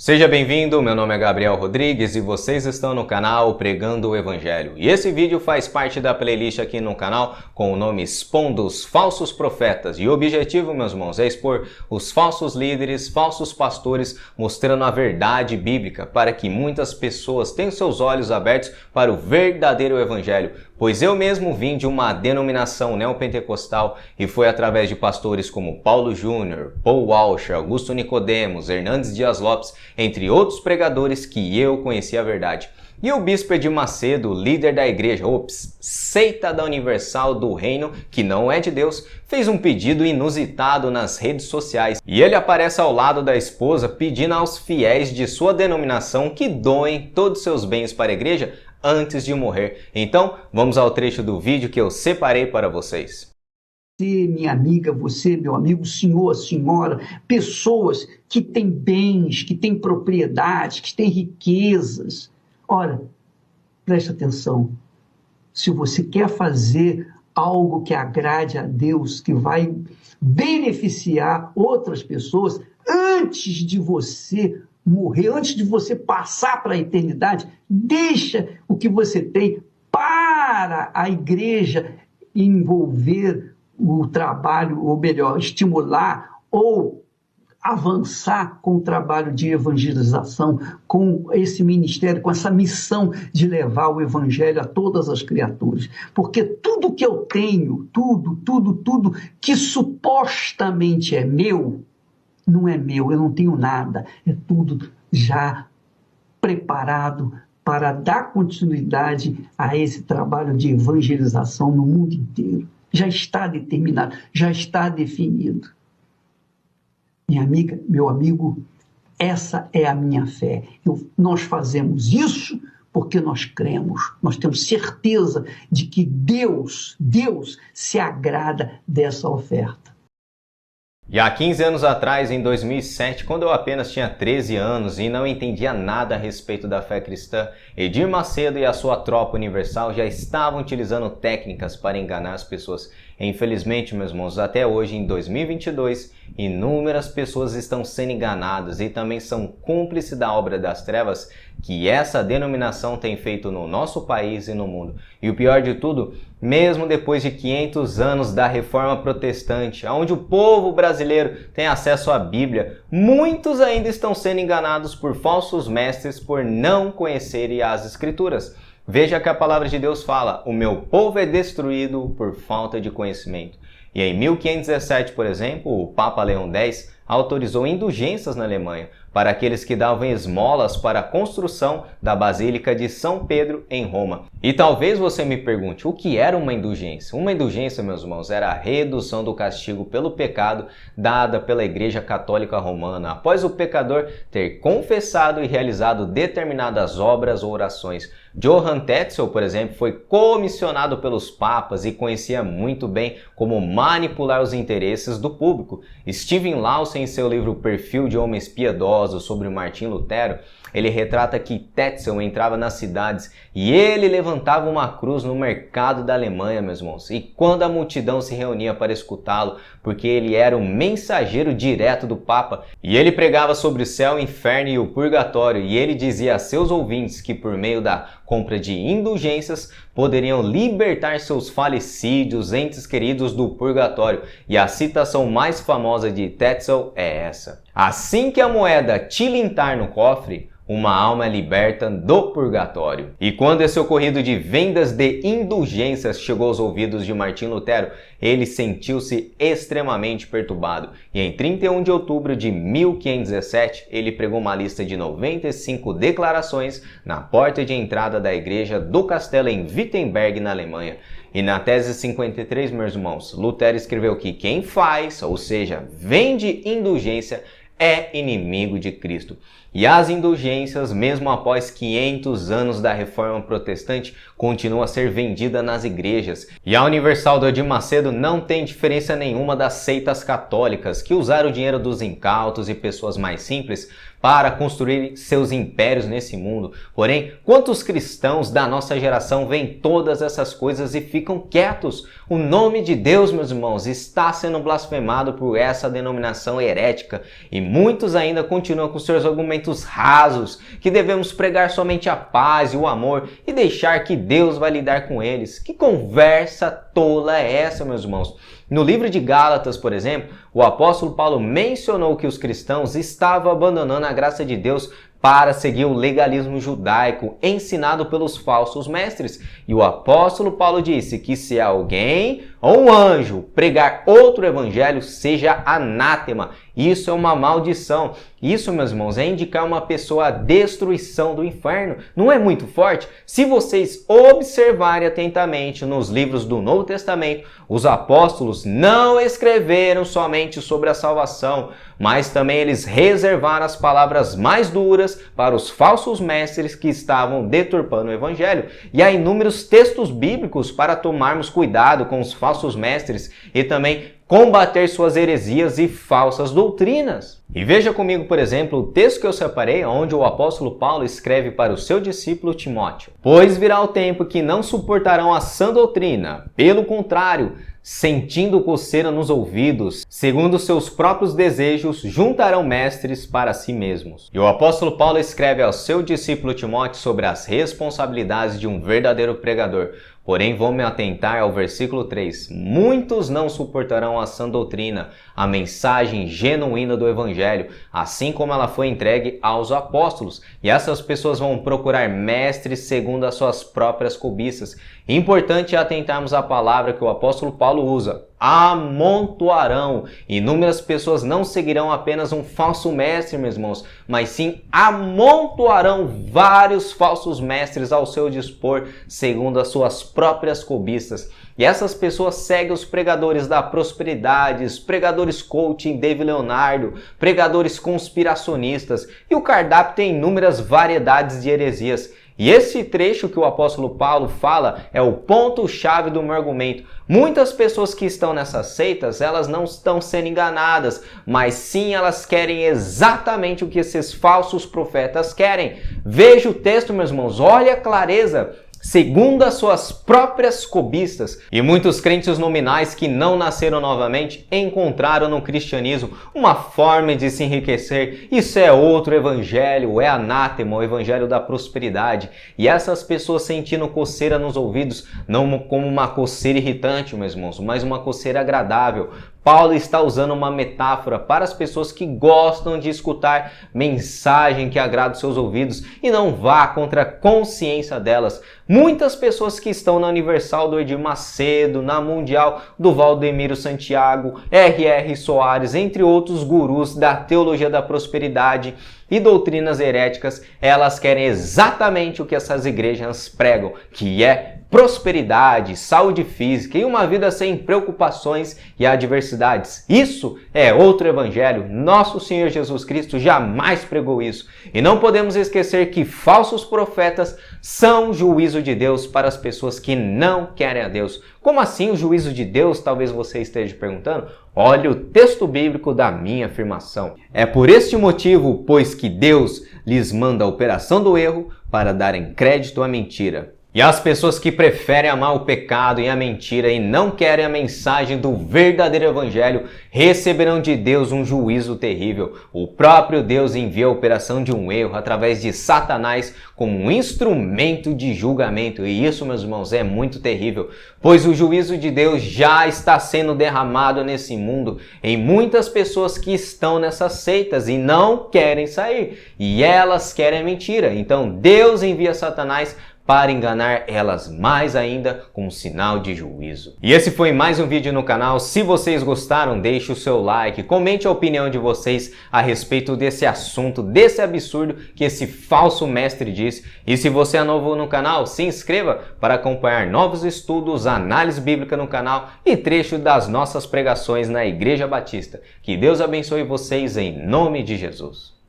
Seja bem-vindo, meu nome é Gabriel Rodrigues e vocês estão no canal Pregando o Evangelho. E esse vídeo faz parte da playlist aqui no canal com o nome Expondo os Falsos Profetas. E o objetivo, meus irmãos, é expor os falsos líderes, falsos pastores, mostrando a verdade bíblica para que muitas pessoas tenham seus olhos abertos para o verdadeiro Evangelho. Pois eu mesmo vim de uma denominação neopentecostal e foi através de pastores como Paulo Júnior, Paul Walsh, Augusto Nicodemos, Hernandes Dias Lopes, entre outros pregadores, que eu conheci a verdade. E o bispo Edir Macedo, líder da igreja, seita da Universal do Reino, que não é de Deus, fez um pedido inusitado nas redes sociais. E ele aparece ao lado da esposa pedindo aos fiéis de sua denominação que doem todos seus bens para a igreja antes de morrer. Então, vamos ao trecho do vídeo que eu separei para vocês. Você, minha amiga, você, meu amigo, senhor, senhora, pessoas que têm bens, que têm propriedades, que têm riquezas. Ora, preste atenção. Se você quer fazer algo que agrade a Deus, que vai beneficiar outras pessoas, antes de você morrer, antes de você passar para a eternidade, deixa o que você tem para a igreja envolver o trabalho, ou melhor, estimular ou avançar com o trabalho de evangelização, com esse ministério, com essa missão de levar o evangelho a todas as criaturas. Porque tudo que eu tenho, tudo que supostamente é meu, não é meu, eu não tenho nada, é tudo já preparado para dar continuidade a esse trabalho de evangelização no mundo inteiro. Já está determinado, já está definido. Minha amiga, meu amigo, essa é a minha fé. Nós fazemos isso porque nós cremos, nós temos certeza de que Deus se agrada dessa oferta. E há 15 anos atrás, em 2007, quando eu apenas tinha 13 anos e não entendia nada a respeito da fé cristã, Edir Macedo e a sua tropa universal já estavam utilizando técnicas para enganar as pessoas. E, infelizmente, meus irmãos, até hoje, em 2022, inúmeras pessoas estão sendo enganadas e também são cúmplices da obra das trevas que essa denominação tem feito no nosso país e no mundo. E o pior de tudo, mesmo depois de 500 anos da Reforma Protestante, onde o povo brasileiro tem acesso à Bíblia, muitos ainda estão sendo enganados por falsos mestres por não conhecerem as Escrituras. Veja que a palavra de Deus fala: o meu povo é destruído por falta de conhecimento. E em 1517, por exemplo, o Papa Leão X autorizou indulgências na Alemanha para aqueles que davam esmolas para a construção da Basílica de São Pedro em Roma. E talvez você me pergunte, o que era uma indulgência? Uma indulgência, meus irmãos, era a redução do castigo pelo pecado dada pela Igreja Católica Romana após o pecador ter confessado e realizado determinadas obras ou orações. Johann Tetzel, por exemplo, foi comissionado pelos papas e conhecia muito bem como manipular os interesses do público. Stephen Lawson, em seu livro Perfil de Homens Piedosos sobre Martim Lutero, ele retrata que Tetzel entrava nas cidades e ele levantava uma cruz no mercado da Alemanha, meus irmãos. E quando a multidão se reunia para escutá-lo, porque ele era o mensageiro direto do Papa, e ele pregava sobre o céu, o inferno e o purgatório, e ele dizia a seus ouvintes que por meio da compra de indulgências poderiam libertar seus falecidos entes queridos do purgatório. E a citação mais famosa de Tetzel é essa: assim que a moeda tilintar no cofre, uma alma é liberta do purgatório. E quando esse ocorrido de vendas de indulgências chegou aos ouvidos de Martim Lutero, ele sentiu-se extremamente perturbado. E em 31 de outubro de 1517, ele pregou uma lista de 95 declarações na porta de entrada da igreja do castelo em Wittenberg, na Alemanha. E na tese 53, meus irmãos, Lutero escreveu que quem faz, ou seja, vende indulgência, é inimigo de Cristo. E as indulgências, mesmo após 500 anos da Reforma Protestante, continuam a ser vendida nas igrejas. E a Universal do Edir Macedo não tem diferença nenhuma das seitas católicas, que usaram o dinheiro dos incautos e pessoas mais simples para construir seus impérios nesse mundo. Porém, quantos cristãos da nossa geração veem todas essas coisas e ficam quietos? O nome de Deus, meus irmãos, está sendo blasfemado por essa denominação herética e muitos ainda continuam com seus argumentos rasos, que devemos pregar somente a paz e o amor e deixar que Deus vai lidar com eles. Que conversa tola é essa, meus irmãos? No livro de Gálatas, por exemplo, o apóstolo Paulo mencionou que os cristãos estavam abandonando a graça de Deus para seguir o legalismo judaico ensinado pelos falsos mestres. E o apóstolo Paulo disse que se alguém ou um anjo pregar outro evangelho, seja anátema. Isso é uma maldição. Isso, meus irmãos, é indicar uma pessoa à destruição do inferno. Não é muito forte? Se vocês observarem atentamente nos livros do Novo Testamento, os apóstolos não escreveram somente sobre a salvação, mas também eles reservaram as palavras mais duras para os falsos mestres que estavam deturpando o evangelho. E há inúmeros textos bíblicos para tomarmos cuidado com os falsos mestres e também combater suas heresias e falsas doutrinas. E veja comigo, por exemplo, o texto que eu separei, onde o apóstolo Paulo escreve para o seu discípulo Timóteo: Pois virá o tempo que não suportarão a sã doutrina, pelo contrário, sentindo coceira nos ouvidos, segundo seus próprios desejos, juntarão mestres para si mesmos. E o apóstolo Paulo escreve ao seu discípulo Timóteo sobre as responsabilidades de um verdadeiro pregador. Porém, vou me atentar ao versículo 3. Muitos não suportarão a sã doutrina, a mensagem genuína do evangelho, assim como ela foi entregue aos apóstolos. E essas pessoas vão procurar mestres segundo as suas próprias cobiças. Importante é atentarmos à palavra que o apóstolo Paulo usa: amontoarão. Inúmeras pessoas não seguirão apenas um falso mestre, meus irmãos, mas sim amontoarão vários falsos mestres ao seu dispor, segundo as suas próprias cobiças. E essas pessoas seguem os pregadores da prosperidade, os pregadores coaching, David Leonardo, pregadores conspiracionistas, e o cardápio tem inúmeras variedades de heresias. E esse trecho que o apóstolo Paulo fala é o ponto-chave do meu argumento. Muitas pessoas que estão nessas seitas, elas não estão sendo enganadas, mas sim elas querem exatamente o que esses falsos profetas querem. Veja o texto, meus irmãos, olha a clareza. Segundo as suas próprias cobiças. E muitos crentes nominais que não nasceram novamente encontraram no cristianismo uma forma de se enriquecer. Isso é outro evangelho, é anátema, o evangelho da prosperidade. E essas pessoas sentindo coceira nos ouvidos, não como uma coceira irritante, meus irmãos, mas uma coceira agradável. Paulo está usando uma metáfora para as pessoas que gostam de escutar mensagem que agrada os seus ouvidos e não vá contra a consciência delas. Muitas pessoas que estão na Universal do Edir Macedo, na Mundial do Valdemiro Santiago, R.R. Soares, entre outros gurus da teologia da prosperidade e doutrinas heréticas, elas querem exatamente o que essas igrejas pregam, que é prosperidade, saúde física e uma vida sem preocupações e adversidades. Isso é outro evangelho. Nosso Senhor Jesus Cristo jamais pregou isso. E não podemos esquecer que falsos profetas são juízo de Deus para as pessoas que não querem a Deus. Como assim o juízo de Deus? Talvez você esteja perguntando. Olha o texto bíblico da minha afirmação. É por este motivo, pois que Deus lhes manda a operação do erro para darem crédito à mentira. E as pessoas que preferem amar o pecado e a mentira e não querem a mensagem do verdadeiro evangelho receberão de Deus um juízo terrível. O próprio Deus envia a operação de um erro através de Satanás como um instrumento de julgamento. E isso, meus irmãos, é muito terrível, pois o juízo de Deus já está sendo derramado nesse mundo em muitas pessoas que estão nessas seitas e não querem sair. E elas querem a mentira. Então Deus envia Satanás para enganar elas mais ainda com um sinal de juízo. E esse foi mais um vídeo no canal. Se vocês gostaram, deixe o seu like, comente a opinião de vocês a respeito desse assunto, desse absurdo que esse falso mestre diz. E se você é novo no canal, se inscreva para acompanhar novos estudos, análise bíblica no canal e trecho das nossas pregações na Igreja Batista. Que Deus abençoe vocês em nome de Jesus.